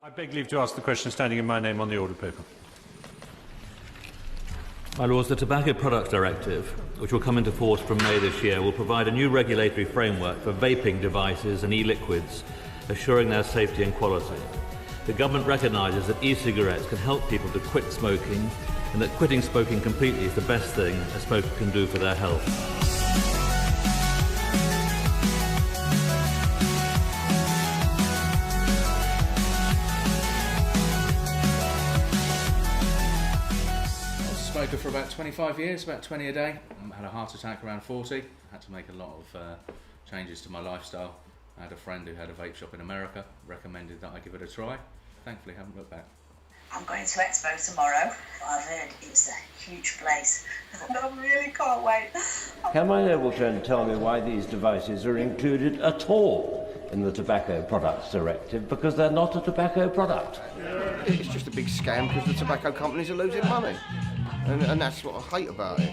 I beg leave to ask the question standing in my name on the order paper. My Lords, the Tobacco Products Directive, which will come into force from May this year, will provide a new regulatory framework for vaping devices and e-liquids, assuring their safety and quality. The government recognises that e-cigarettes can help people to quit smoking, and that quitting smoking completely is the best thing a smoker can do for their health. Smoker for about 25 years, about 20 a day. Had a heart attack around 40. Had to make a lot of changes to my lifestyle. I had a friend who had a vape shop in America, recommended that I give it a try. Thankfully, haven't looked back. I'm going to Expo tomorrow. I've heard it's a huge place. I really can't wait. Can my noble friend tell me why these devices are included at all in the Tobacco Products Directive, because they're not a tobacco product? It's just a big scam because the tobacco companies are losing money. And that's what I hate about it.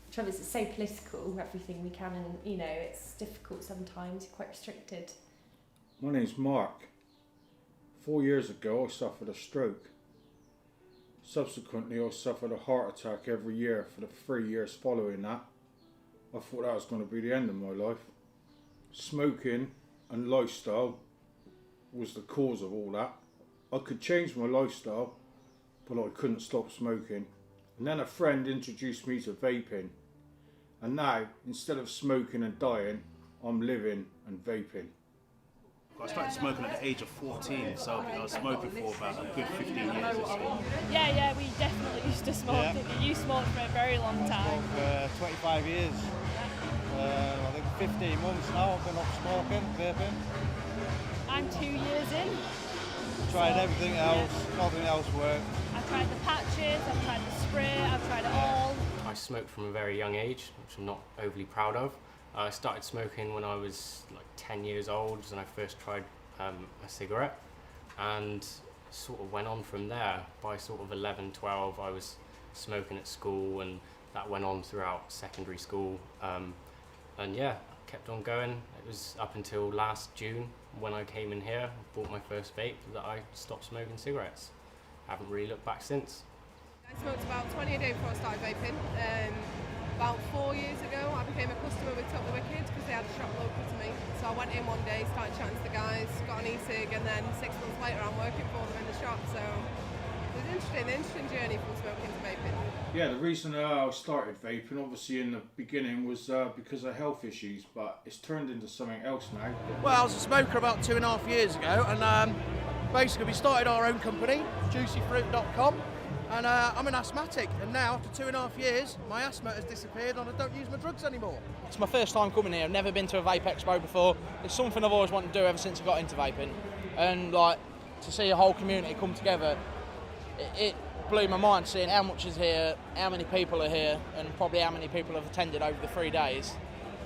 The trouble is, it's so political, everything we can, and it's difficult sometimes, quite restricted. My name's Mark. 4 years ago I suffered a stroke. Subsequently I suffered a heart attack every year for the 3 years following that. I thought that was going to be the end of my life. Smoking and lifestyle was the cause of all that. I could change my lifestyle, but I couldn't stop smoking. And then a friend introduced me to vaping. And now, instead of smoking and dying, I'm living and vaping. I started smoking at the age of 14, so I was smoking for about a good 15 years or so. Yeah, we definitely used to smoke. Yeah. You smoked for a very long time. For 25 years. I think 15 months now I've been up smoking, vaping. I'm 2 years in. Tried everything else, nothing else worked. I've tried the patches, I've tried the spray, I've tried it all. I smoked from a very young age, which I'm not overly proud of. I started smoking when I was like 10 years old, and I first tried a cigarette, and sort of went on from there. By sort of 11, 12, I was smoking at school, and that went on throughout secondary school. And yeah, kept on going. It was up until last June when I came in here, bought my first vape, that I stopped smoking cigarettes. Haven't really looked back since. I smoked about 20 a day before I started vaping. About 4 years ago I became a customer with Totally Wicked because they had a shop local to me. So I went in one day, started chatting to the guys, got an e-cig, and then 6 months later I'm working for them in the shop. So it was an interesting journey from smoking to vaping. Yeah, the reason I started vaping, obviously in the beginning, was because of health issues, but it's turned into something else now. Well, I was a smoker about 2.5 years ago, and basically we started our own company, juicyfruit.com. And I'm an asthmatic, and now after 2.5 years, my asthma has disappeared and I don't use my drugs anymore. It's my first time coming here. I've never been to a Vape Expo before. It's something I've always wanted to do ever since I got into vaping. And to see a whole community come together, it blew my mind seeing how much is here, how many people are here, and probably how many people have attended over the 3 days.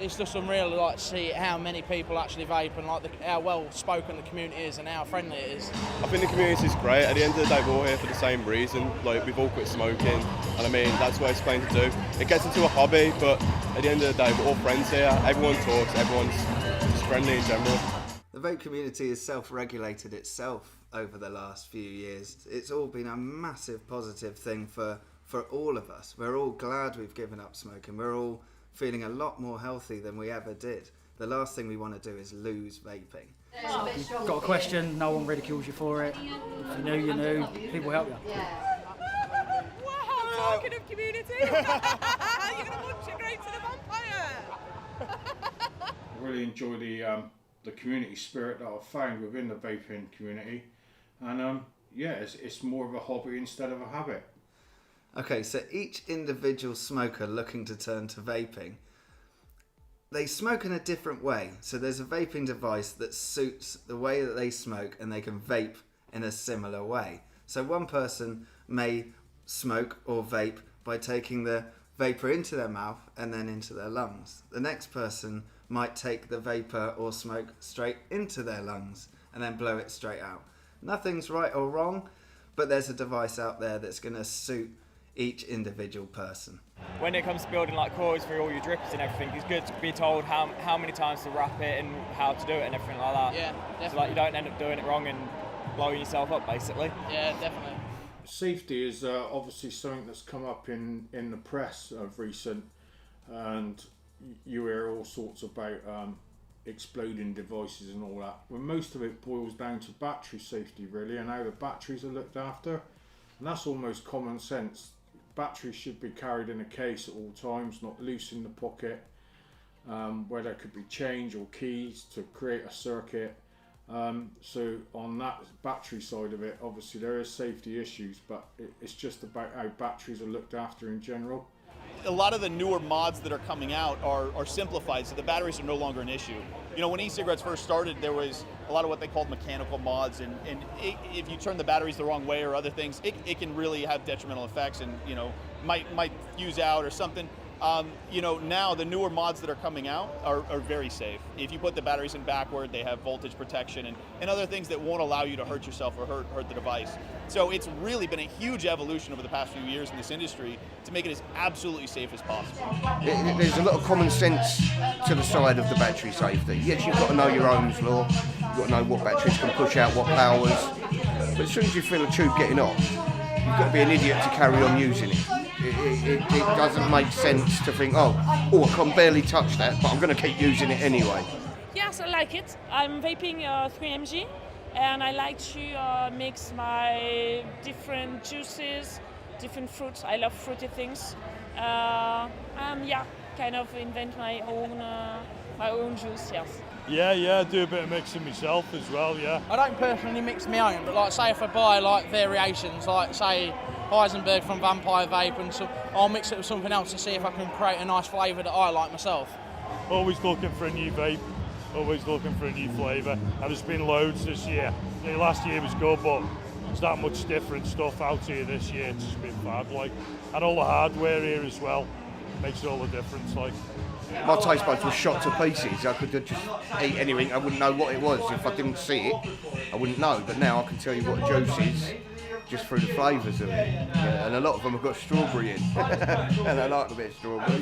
It's just unreal to see how many people actually vape and how well spoken the community is and how friendly it is. I think the community is great. At the end of the day, we're all here for the same reason. We've all quit smoking, and I mean that's what it's playing to do. It gets into a hobby, but at the end of the day, we're all friends here. Everyone talks. Everyone's just friendly in general. The vape community has self-regulated itself over the last few years. It's all been a massive positive thing for all of us. We're all glad we've given up smoking. We're all feeling a lot more healthy than we ever did. The last thing we want to do is lose vaping. Got a question, no one ridicules you for it. If you knew, people help you. Wow, talking of community, you're going to munch your grapes in a vampire. I really enjoy the community spirit that I've found within the vaping community, and it's more of a hobby instead of a habit. Okay, so each individual smoker looking to turn to vaping, they smoke in a different way. So there's a vaping device that suits the way that they smoke, and they can vape in a similar way. So one person may smoke or vape by taking the vapor into their mouth and then into their lungs. The next person might take the vapor or smoke straight into their lungs and then blow it straight out. Nothing's right or wrong, but there's a device out there that's going to suit each individual person. When it comes to building coils for all your drippers and everything, it's good to be told how many times to wrap it and how to do it and everything like that. Yeah, definitely. So you don't end up doing it wrong and blowing yourself up, basically. Yeah, definitely. Safety is obviously something that's come up in the press of recent, and you hear all sorts about exploding devices and all that. Well, most of it boils down to battery safety really, and how the batteries are looked after, and that's almost common sense. Batteries should be carried in a case at all times, not loose in the pocket, where there could be change or keys to create a circuit. So on that battery side of it, obviously there is safety issues, but it's just about how batteries are looked after in general. A lot of the newer mods that are coming out are simplified, so the batteries are no longer an issue. You know, when e-cigarettes first started, there was a lot of what they called mechanical mods, and if you turn the batteries the wrong way or other things, it can really have detrimental effects, and you know, might fuse out or something. You know, now the newer mods that are coming out are very safe. If you put the batteries in backward, they have voltage protection and other things that won't allow you to hurt yourself or hurt the device. So it's really been a huge evolution over the past few years in this industry to make it as absolutely safe as possible. There's a lot of common sense to the side of the battery safety. Yes, you've got to know your Ohm's law, you've got to know what batteries can push out what powers, but as soon as you feel a tube getting off, you've got to be an idiot to carry on using it. It doesn't make sense to think, oh, I can barely touch that, but I'm going to keep using it anyway. Yes, I like it. I'm vaping 3mg, and I like to mix my different juices, different fruits. I love fruity things. Yeah, kind of invent my own juice. Yes. Yeah, I do a bit of mixing myself as well. Yeah. I don't personally mix my own, but like say if I buy like variations, like say Heisenberg from Vampire Vape, and so I'll mix it with something else to see if I can create a nice flavour that I like myself. Always looking for a new vape, always looking for a new flavour, and there's been loads this year. Last year was good, but there's not much different stuff out here this year. It's just been bad, like, and all the hardware here as well makes all the difference, like. My taste buds were shot to pieces. I could just eat anything. I wouldn't know what it was. If I didn't see it, I wouldn't know. But now I can tell you what a juice is just through the flavours of it. Yeah, and a lot of them have got strawberry in. And I like a bit of strawberry.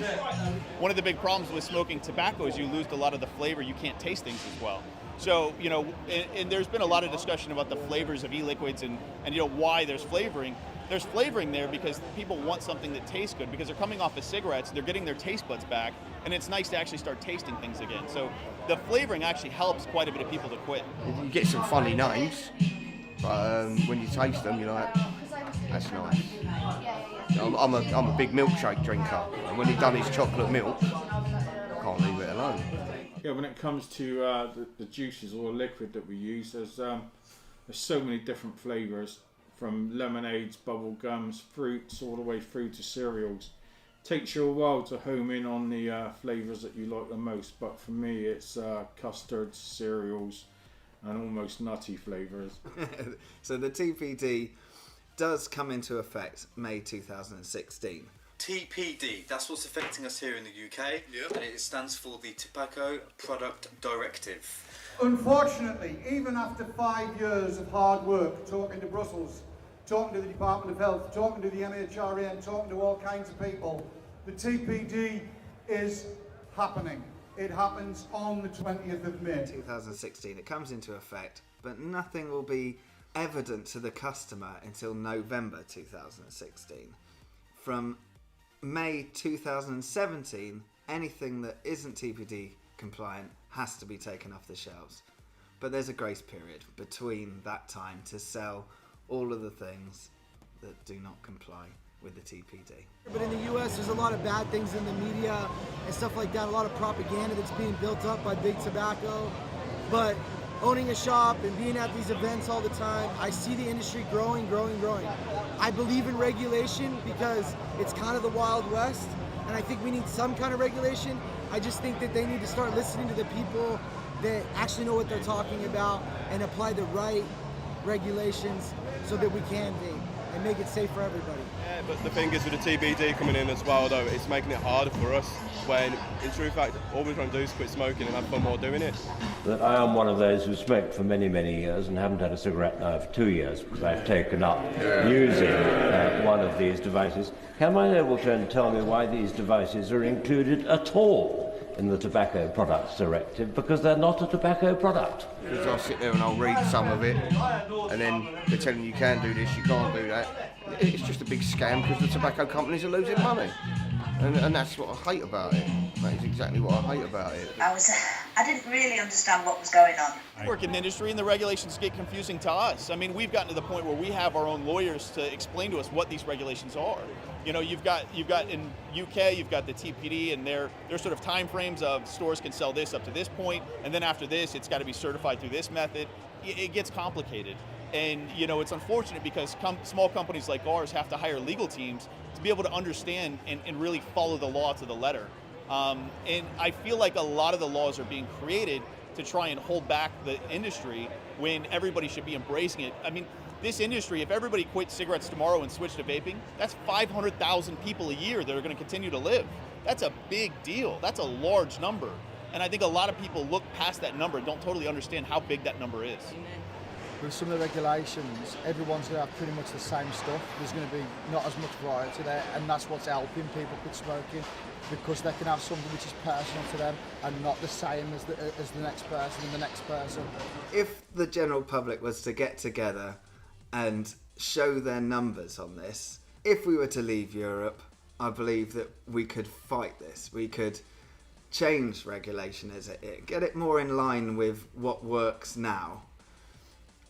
One of the big problems with smoking tobacco is you lose a lot of the flavor. You can't taste things as well. So, you know, and there's been a lot of discussion about the flavors of e-liquids and you know, why there's flavoring. There's flavoring there because people want something that tastes good, because they're coming off of cigarettes, they're getting their taste buds back, and it's nice to actually start tasting things again. So the flavoring actually helps quite a bit of people to quit. You get some funny names, but when you taste them, you're like, that's nice. I'm a big milkshake drinker, and when he done his chocolate milk, I can't leave it alone. Yeah, when it comes to the juices or liquid that we use, there's so many different flavours, from lemonades, bubble gums, fruits, all the way through to cereals. Takes you a while to home in on the flavours that you like the most, but for me it's custards, cereals, and almost nutty flavours. So the TPD does come into effect May 2016. TPD, that's what's affecting us here in the UK, and it stands for the Tobacco Product Directive. Unfortunately, even after 5 years of hard work, talking to Brussels, talking to the Department of Health, talking to the MHRA, talking to all kinds of people, the TPD is happening. It happens on the 20th of May. 2016, it comes into effect, but nothing will be evident to the customer until November 2016. From May 2017, anything that isn't TPD compliant has to be taken off the shelves. But there's a grace period between that time to sell all of the things that do not comply with the TPD. But in the US, there's a lot of bad things in the media and stuff like that, a lot of propaganda that's being built up by big tobacco. But owning a shop and being at these events all the time, I see the industry growing. I believe in regulation because it's kind of the Wild West, and I think we need some kind of regulation. I just think that they need to start listening to the people that actually know what they're talking about and apply the right regulations so that we can vape and make it safe for everybody. Yeah, but the thing is with the TBD coming in as well, though, it's making it harder for us, when in true fact all we're trying to do is quit smoking and have fun while doing it. That I am one of those who smoked for many years and haven't had a cigarette now for 2 years because I've taken up using one of these devices. Can my noble friend tell me why these devices are included at all in the Tobacco Products Directive because they're not a tobacco product. Because I'll sit there and I'll read some of it, and then they're telling you can do this, you can't do that. It's just a big scam because the tobacco companies are losing money. And that's what I hate about it. That is exactly what I hate about it. I didn't really understand what was going on. I work in the industry and the regulations get confusing to us. I mean, we've gotten to the point where we have our own lawyers to explain to us what these regulations are. You know, you've got in UK, you've got the TPD and their sort of time frames of stores can sell this up to this point, and then after this, it's got to be certified through this method. It gets complicated. And, you know, it's unfortunate because small companies like ours have to hire legal teams to be able to understand and really follow the law to the letter. And I feel like a lot of the laws are being created to try and hold back the industry when everybody should be embracing it. I mean, this industry, if everybody quit cigarettes tomorrow and switched to vaping, that's 500,000 people a year that are going to continue to live. That's a big deal. That's a large number. And I think a lot of people look past that number and don't totally understand how big that number is. With some of the regulations, everyone's going to have pretty much the same stuff. There's going to be not as much variety there, and that's what's helping people quit smoking, because they can have something which is personal to them and not the same as the next person and the next person. If the general public was to get together and show their numbers on this, if we were to leave Europe, I believe that we could fight this. We could change regulation as it, get it more in line with what works now.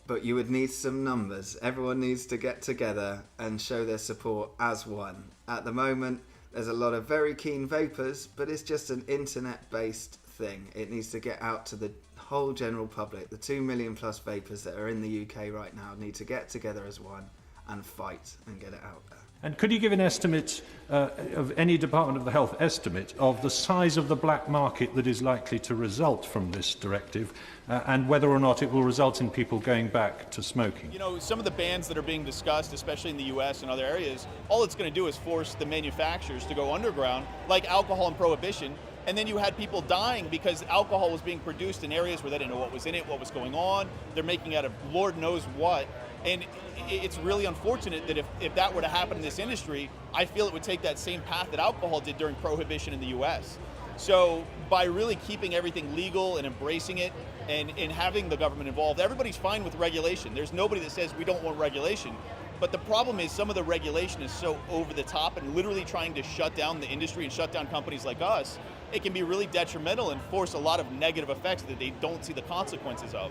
But you would need some numbers. Everyone needs to get together and show their support as one. At the moment, there's a lot of very keen vapers, but it's just an internet-based thing. It needs to get out to the whole general public. The 2 million plus vapers that are in the UK right now need to get together as one and fight and get it out there. And could you give an estimate of any Department of the Health estimate of the size of the black market that is likely to result from this directive and whether or not it will result in people going back to smoking? You know, some of the bans that are being discussed, especially in the US and other areas, all it's going to do is force the manufacturers to go underground, like alcohol and prohibition. And then you had people dying because alcohol was being produced in areas where they didn't know what was in it, what was going on. They're making out of Lord knows what. And it's really unfortunate that if that were to happen in this industry, I feel it would take that same path that alcohol did during prohibition in the US. So by really keeping everything legal and embracing it and having the government involved, everybody's fine with regulation. There's nobody that says we don't want regulation. But the problem is some of the regulation is so over the top and literally trying to shut down the industry and shut down companies like us. It can be really detrimental and force a lot of negative effects that they don't see the consequences of.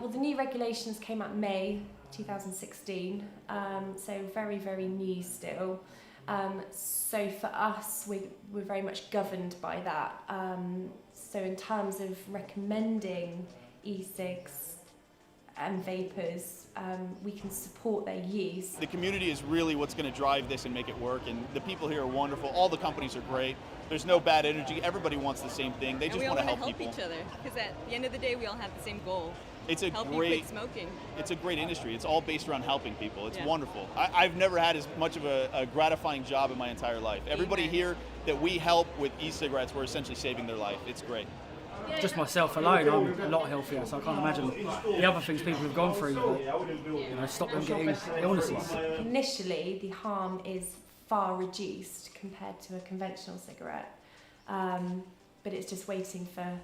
Well, the new regulations came out May 2016, so very, very new still. So for us, we're very much governed by that. So in terms of recommending e-cigs and vapors, we can support their use. The community is really what's going to drive this and make it work, and the people here are wonderful. All the companies are great. There's no bad energy. Everybody wants the same thing. They just want to help people. each other, because at the end of the day, we all have the same goal. It's a help great, you quit smoking. It's a great industry. It's all based around helping people. It's wonderful. I've never had as much of a gratifying job in my entire life. Everybody here that we help with e-cigarettes, we're essentially saving their life. It's great. Just myself alone, I'm a lot healthier, so I can't imagine the other things people have gone through that stop them getting illnesses. Initially, the harm is far reduced compared to a conventional cigarette, but it's just waiting for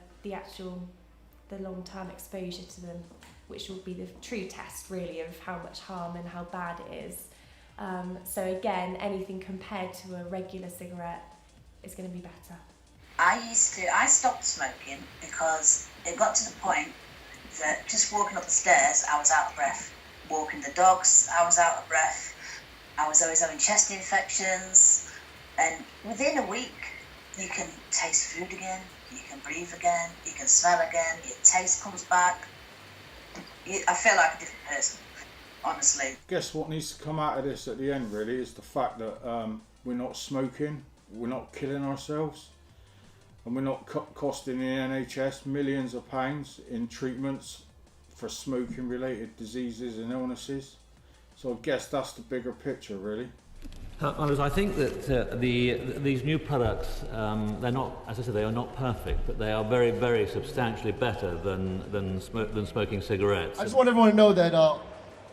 the long-term exposure to them, which will be the true test really of how much harm and how bad it is. So again, anything compared to a regular cigarette is going to be better. I stopped smoking because it got to the point that just walking up the stairs, I was out of breath. Walking the dogs, I was out of breath. I was always having chest infections. And within a week, you can taste food again, you can breathe again, you can smell again, your taste comes back. I feel like a different person, honestly. I guess what needs to come out of this at the end really is the fact that we're not smoking, we're not killing ourselves, and we're not costing the NHS millions of pounds in treatments for smoking related diseases and illnesses. So I guess that's the bigger picture really. I think that these new products, they're not, as I said, they are not perfect, but they are very, very substantially better than smoking cigarettes. I just want everyone to know that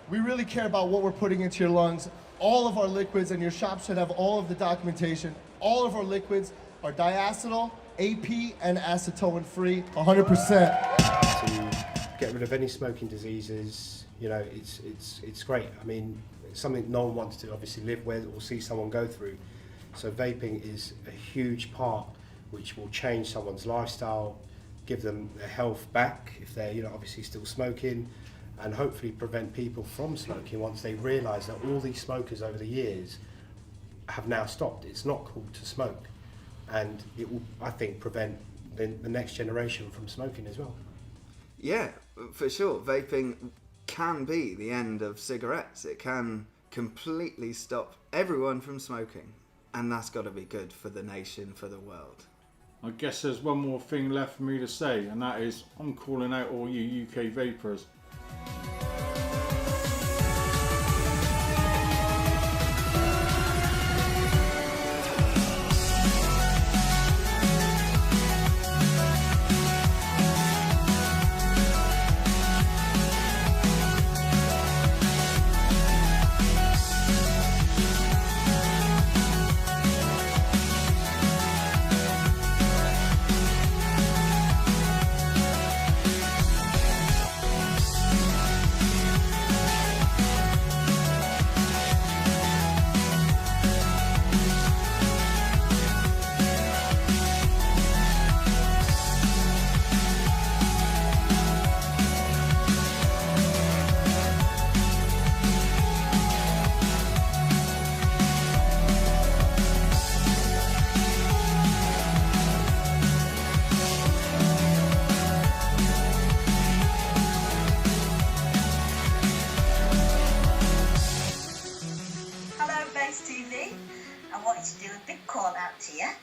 we really care about what we're putting into your lungs. All of our liquids, and your shop should have all of the documentation. All of our liquids are diacetyl, AP and acetone free, 100%. To get rid of any smoking diseases, you know, it's great. I mean, it's something no one wants to obviously live with or see someone go through. So vaping is a huge part which will change someone's lifestyle, give them their health back if they're, you know, obviously still smoking, and hopefully prevent people from smoking once they realise that all these smokers over the years have now stopped. It's not cool to smoke, and it will, I think, prevent the next generation from smoking as well. Yeah, for sure. Vaping can be the end of cigarettes. It can completely stop everyone from smoking, and that's got to be good for the nation, for the world. I guess there's one more thing left for me to say, and that is I'm calling out all you UK vapers. here,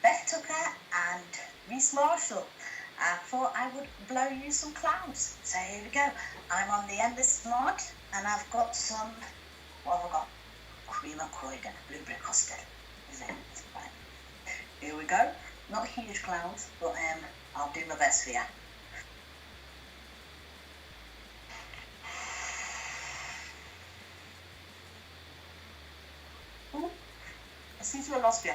Beth Tucker and Reese Marshall. I thought I would blow you some clouds. So here we go. I'm on the Endless Mod and I've got some, what have I got? Cream and Croydon, blueberry custard. Is it? Right. Here we go. Not huge clouds, but I'll do my best for you. I seem to have lost you.